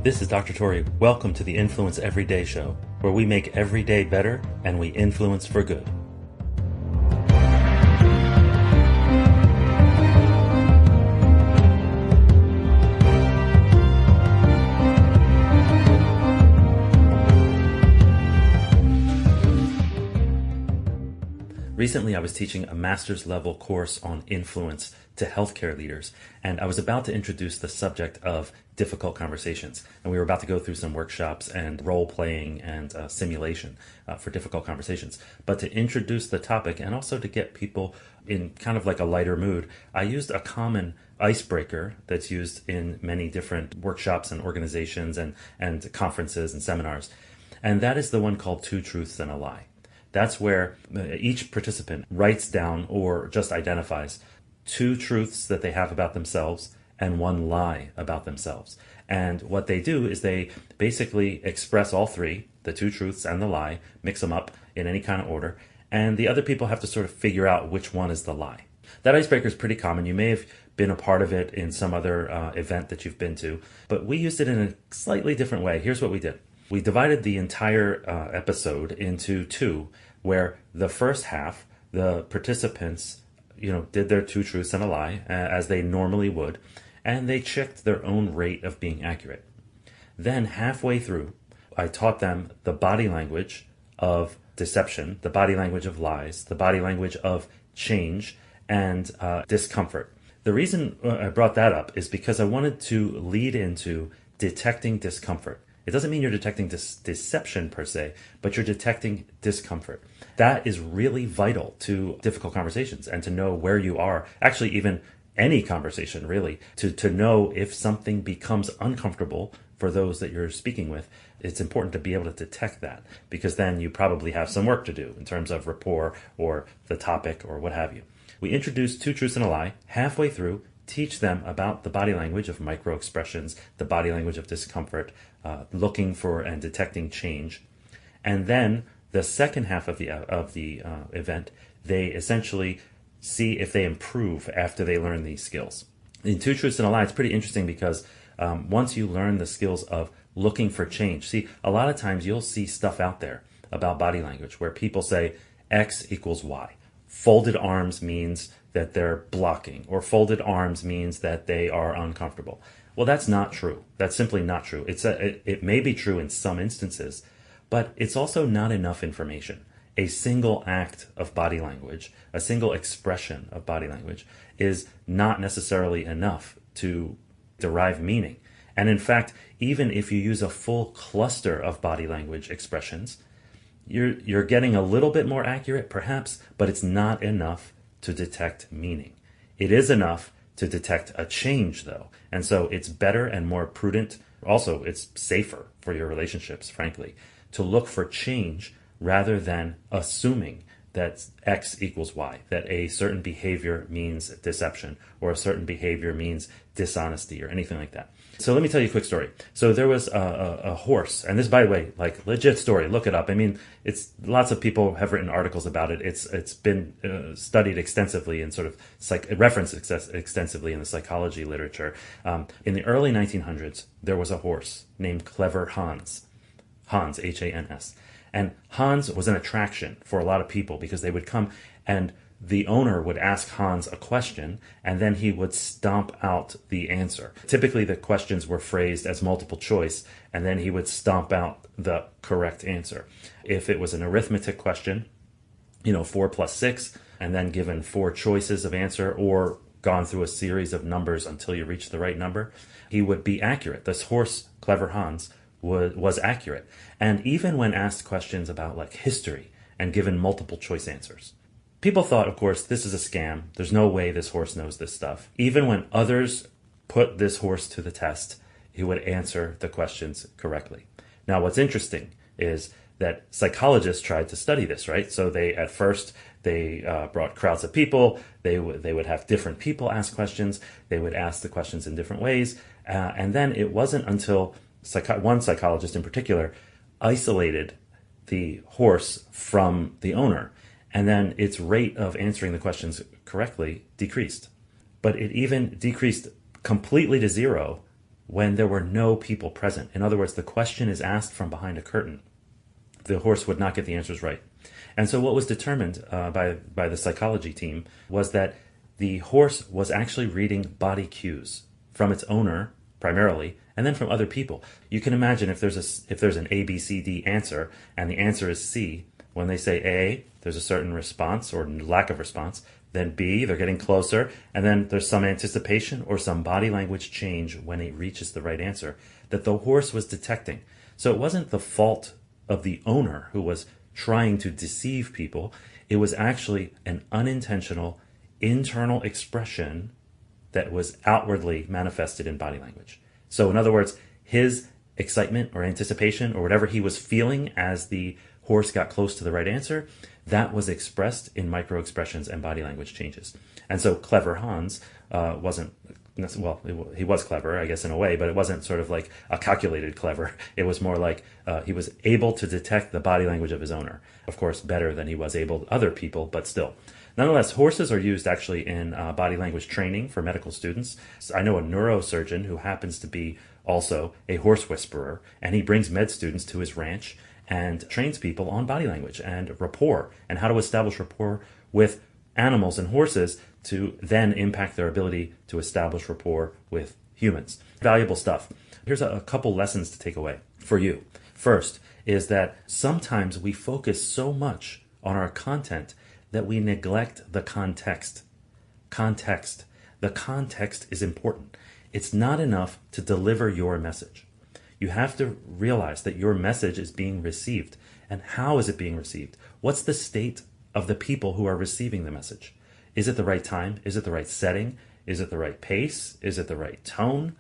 This is Dr. Tori. Welcome to the Influence Everyday Show, where we make every day better and we influence for good. Recently, I was teaching a master's level course on influence to healthcare leaders, and I was about to introduce the subject of difficult conversations. And we were about to go through some workshops and role playing and simulation for difficult conversations. But to introduce the topic and also to get people in kind of like a lighter mood, I used a common icebreaker that's used in many different workshops and organizations and conferences and seminars. And that is the one called Two Truths and a Lie. That's where each participant writes down or just identifies two truths that they have about themselves and one lie about themselves. And what they do is they basically express all three, the two truths and the lie, mix them up in any kind of order, and the other people have to sort of figure out which one is the lie. That icebreaker is pretty common. You may have been a part of it in some other event that you've been to, but we used it in a slightly different way. Here's what we did. We divided the entire episode into two, where the first half, the participants, did their two truths and a lie, as they normally would, and they checked their own rate of being accurate. Then halfway through, I taught them the body language of deception, the body language of lies, the body language of change, and discomfort. The reason I brought that up is because I wanted to lead into detecting discomfort. It doesn't mean you're detecting deception per se, but you're detecting discomfort. That is really vital to difficult conversations and to know where you are. Actually, even any conversation, really, to know if something becomes uncomfortable for those that you're speaking with. It's important to be able to detect that, because then you probably have some work to do in terms of rapport or the topic or what have you. We introduced Two Truths and a Lie. Halfway through, teach them about the body language of micro-expressions, the body language of discomfort, looking for and detecting change. And then the second half of the event, they essentially see if they improve after they learn these skills. In Two Truths and a Lie, it's pretty interesting because once you learn the skills of looking for change, see, a lot of times you'll see stuff out there about body language where people say X equals Y. Folded arms means that they're blocking, or folded arms means that they are uncomfortable. Well, that's not true. That's simply not true. It may be true in some instances, but it's also not enough information. A single act of body language, a single expression of body language is not necessarily enough to derive meaning. And in fact, even if you use a full cluster of body language expressions, you're getting a little bit more accurate, perhaps, but it's not enough to detect meaning. It is enough to detect a change, though. And so it's better and more prudent. Also, it's safer for your relationships, frankly, to look for change rather than assuming that X equals Y, that a certain behavior means deception or a certain behavior means dishonesty or anything like that. So let me tell you a quick story. So there was a horse, and this, by the way, like legit story, look it up. I mean, it's lots of people have written articles about it. It's been studied extensively and sort of referenced extensively in the psychology literature. In the early 1900s, there was a horse named Clever Hans, Hans. And Hans was an attraction for a lot of people because they would come and the owner would ask Hans a question and then he would stomp out the answer. Typically the questions were phrased as multiple choice and then he would stomp out the correct answer. If it was an arithmetic question, 4 plus 6, and then given 4 choices of answer or gone through a series of numbers until you reach the right number, he would be accurate. This horse, Clever Hans, was accurate. And even when asked questions about like history and given multiple choice answers, people thought, of course, this is a scam. There's no way this horse knows this stuff. Even when others put this horse to the test, he would answer the questions correctly. Now, what's interesting is that psychologists tried to study this, right? So at first brought crowds of people. They would have different people ask questions. They would ask the questions in different ways. And then it wasn't until one psychologist in particular isolated the horse from the owner, and then its rate of answering the questions correctly decreased. But it even decreased completely to zero when there were no people present. In other words, the question is asked from behind a curtain. The horse would not get the answers right. And so what was determined by the psychology team was that the horse was actually reading body cues from its owner primarily, and then from other people. You can imagine if there's an A, B, C, D answer, and the answer is C, when they say A, there's a certain response or lack of response. Then B, they're getting closer, and then there's some anticipation or some body language change when it reaches the right answer that the horse was detecting. So it wasn't the fault of the owner who was trying to deceive people. It was actually an unintentional internal expression that was outwardly manifested in body language. So in other words, his excitement or anticipation or whatever he was feeling as the horse got close to the right answer, that was expressed in micro expressions and body language changes. And so clever Hans wasn't, well, he was clever, I guess, in a way, but it wasn't sort of like a calculated clever. It was more like he was able to detect the body language of his owner. Of course, better than he was able to other people, but still. Nonetheless, horses are used actually in body language training for medical students. I know a neurosurgeon who happens to be also a horse whisperer, and he brings med students to his ranch and trains people on body language and rapport and how to establish rapport with animals and horses to then impact their ability to establish rapport with humans. Valuable stuff. Here's a couple lessons to take away for you. First is that sometimes we focus so much on our content that we neglect the context. Context. The context is important. It's not enough to deliver your message. You have to realize that your message is being received. And how is it being received? What's the state of the people who are receiving the message? Is it the right time? Is it the right setting? Is it the right pace? Is it the right tone?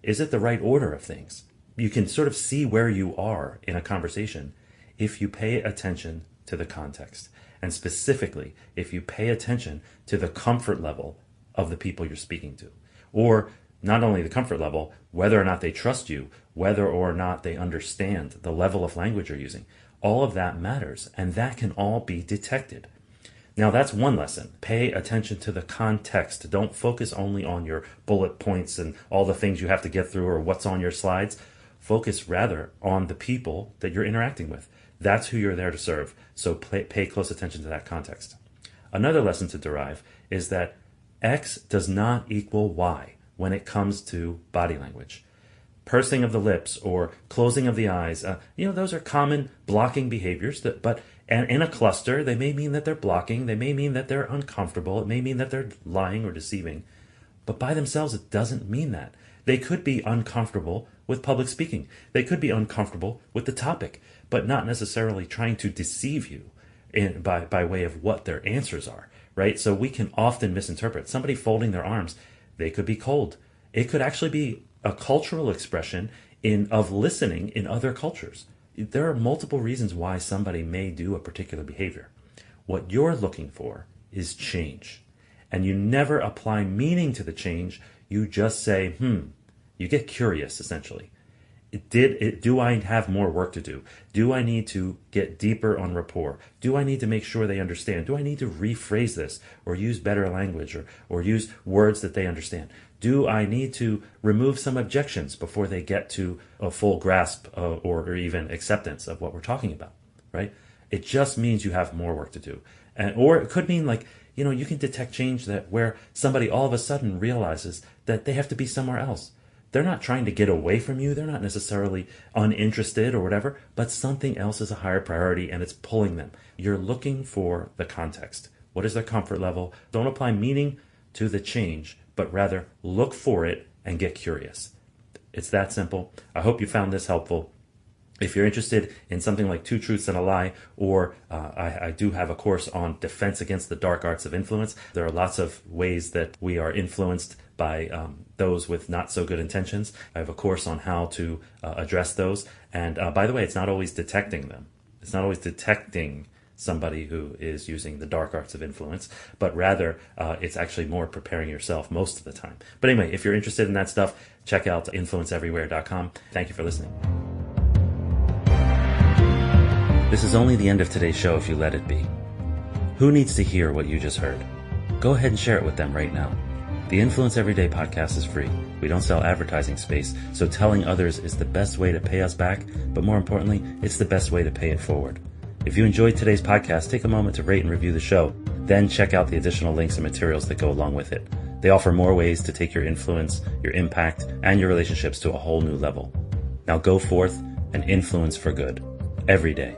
Is it the right order of things? You can sort of see where you are in a conversation if you pay attention to the context. And specifically, if you pay attention to the comfort level of the people you're speaking to. Or not only the comfort level, whether or not they trust you, whether or not they understand the level of language you're using. All of that matters, and that can all be detected. Now, that's one lesson. Pay attention to the context. Don't focus only on your bullet points and all the things you have to get through or what's on your slides. Focus rather on the people that you're interacting with. That's who you're there to serve. So pay close attention to that context. Another lesson to derive is that X does not equal Y when it comes to body language. Pursing of the lips or closing of the eyes, those are common blocking behaviors. And in a cluster, they may mean that they're blocking. They may mean that they're uncomfortable. It may mean that they're lying or deceiving. But by themselves, it doesn't mean that. They could be uncomfortable with public speaking. They could be uncomfortable with the topic, but not necessarily trying to deceive you by way of what their answers are, right? So we can often misinterpret. Somebody folding their arms, they could be cold. It could actually be a cultural expression of listening in other cultures. There are multiple reasons why somebody may do a particular behavior. What you're looking for is change. And you never apply meaning to the change. You just say, You get curious, essentially. Do I have more work to do? Do I need to get deeper on rapport? Do I need to make sure they understand? Do I need to rephrase this or use better language or use words that they understand? Do I need to remove some objections before they get to a full grasp or even acceptance of what we're talking about, right? It just means you have more work to do. Or it could mean you can detect change where somebody all of a sudden realizes that they have to be somewhere else. They're not trying to get away from you. They're not necessarily uninterested or whatever, but something else is a higher priority and it's pulling them. You're looking for the context. What is their comfort level? Don't apply meaning to the change, but rather look for it and get curious. It's that simple. I hope you found this helpful. If you're interested in something like Two Truths and a Lie, or I do have a course on defense against the dark arts of influence. There are lots of ways that we are influenced by those with not so good intentions. I have a course on how to address those. And by the way, it's not always detecting them. It's not always detecting somebody who is using the dark arts of influence, but rather it's actually more preparing yourself most of the time. But anyway, if you're interested in that stuff, check out influenceeverywhere.com. Thank you for listening. This is only the end of today's show if you let it be. Who needs to hear what you just heard? Go ahead and share it with them right now. The Influence Everyday podcast is free. We don't sell advertising space, so telling others is the best way to pay us back, but more importantly, it's the best way to pay it forward. If you enjoyed today's podcast, take a moment to rate and review the show. Then check out the additional links and materials that go along with it. They offer more ways to take your influence, your impact, and your relationships to a whole new level. Now go forth and influence for good every day.